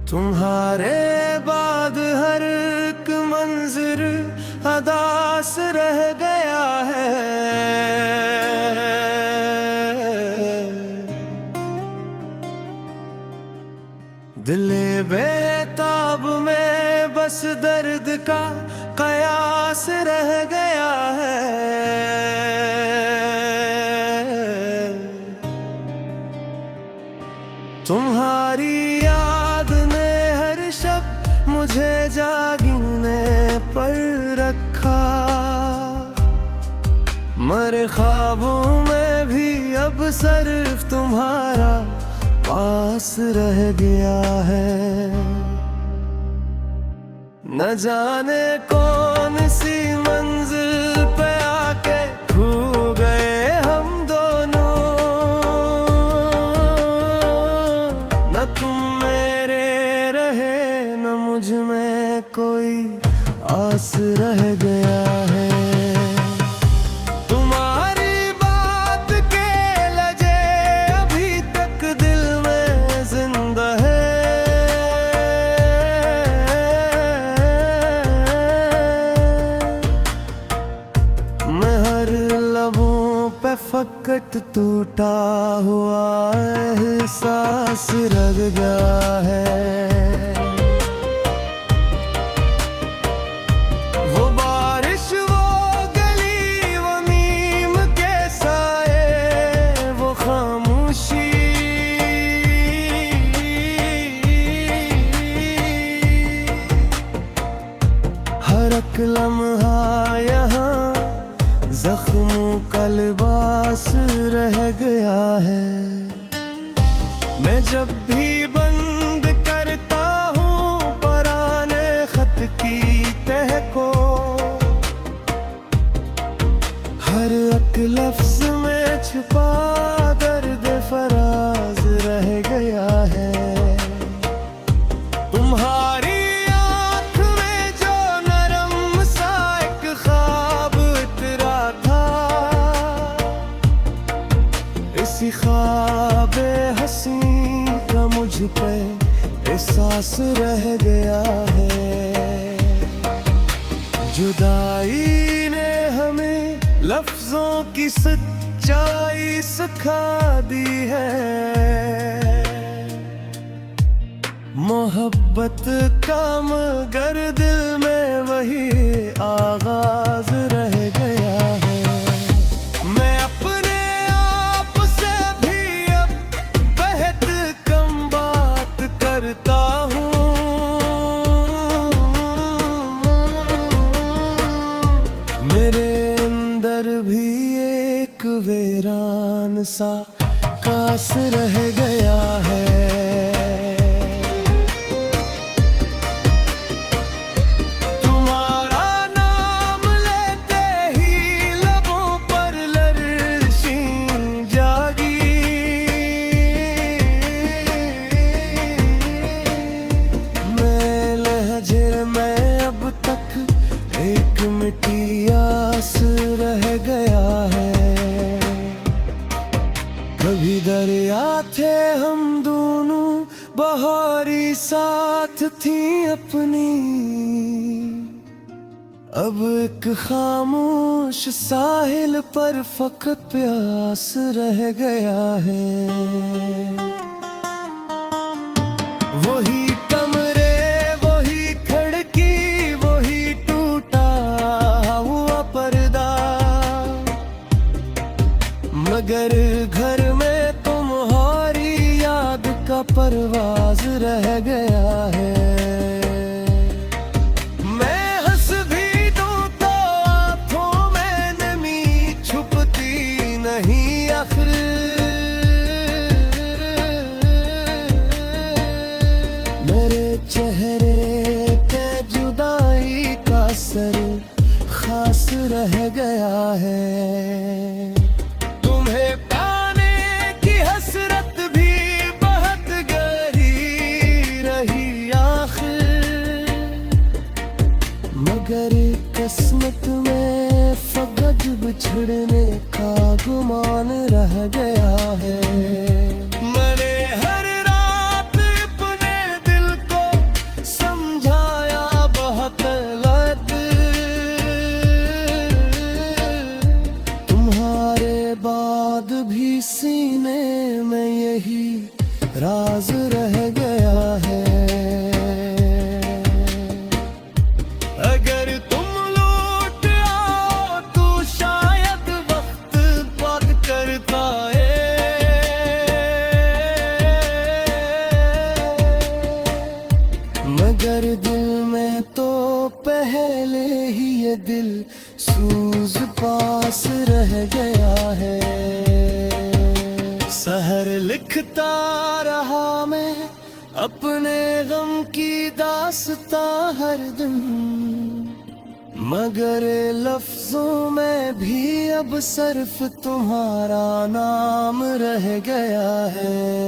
तुम्हारे बाद हर एक मंजर अदास रह गया है। दिले बेताब में बस दर्द का कयास रह गया है। तुम्हारी याद ने हर शब मुझे जागने पर रखा। मरे ख्वाबों में भी अब सिर्फ तुम्हारा पास रह गया है। न जाने कौन सी मंजिल पे आके खो गए हम दोनों। न तुम मेरे रहे न मुझ में कोई आस रह गया है। फकत टूटा हुआ एहसास रह गया है। वो बारिश वो गली वो नीम के साए वो खामोशी। हर एक लम्हा यहाँ जख्मों का लिबास रह गया है। मैं जब भी बंद करता हूँ पुराने खत की तह को, हर एक लफ्ज में छुपा दर्द फराज रह गया है। तुम्हारी इसी ख्वाबे हंसी का मुझ पे एहसास रह गया है। जुदाई ने हमें लफ्जों की सच्चाई सिखा दी है। मोहब्बत का मगर दिल में वही आगाज रह गया है। मेरे अंदर भी एक वीरान सा कास रह गया है। तुम्हारा नाम लेते ही लबों पर लर्ज़िश जागी। मैं लहजे में अब तक एक मिट्टी आस रह गया है। कभी दरिया थे हम दोनों बहारी साथ थी अपनी। अब एक खामोश साहिल पर फकत प्यास रह गया है। वही कमरे वही खिड़की वही टूटा हुआ पर्दा, मगर घर में तुम्हारी याद का परवाज रह गया है। मैं हंस भी दूं तो आँखों में नमी छुपती नहीं आखिर। मेरे चेहरे पे जुदाई का असर खास रह गया है। मगर किस्मत में फकत बिछड़ने का गुमान रह गया है। मैंने हर रात अपने दिल को मगर दिल में तो पहले ही ये दिल सूज पास रह गया है। सहर लिखता रहा मैं अपने गम की दास्तां हर दिन, मगर लफ्जों में भी अब सिर्फ तुम्हारा नाम रह गया है।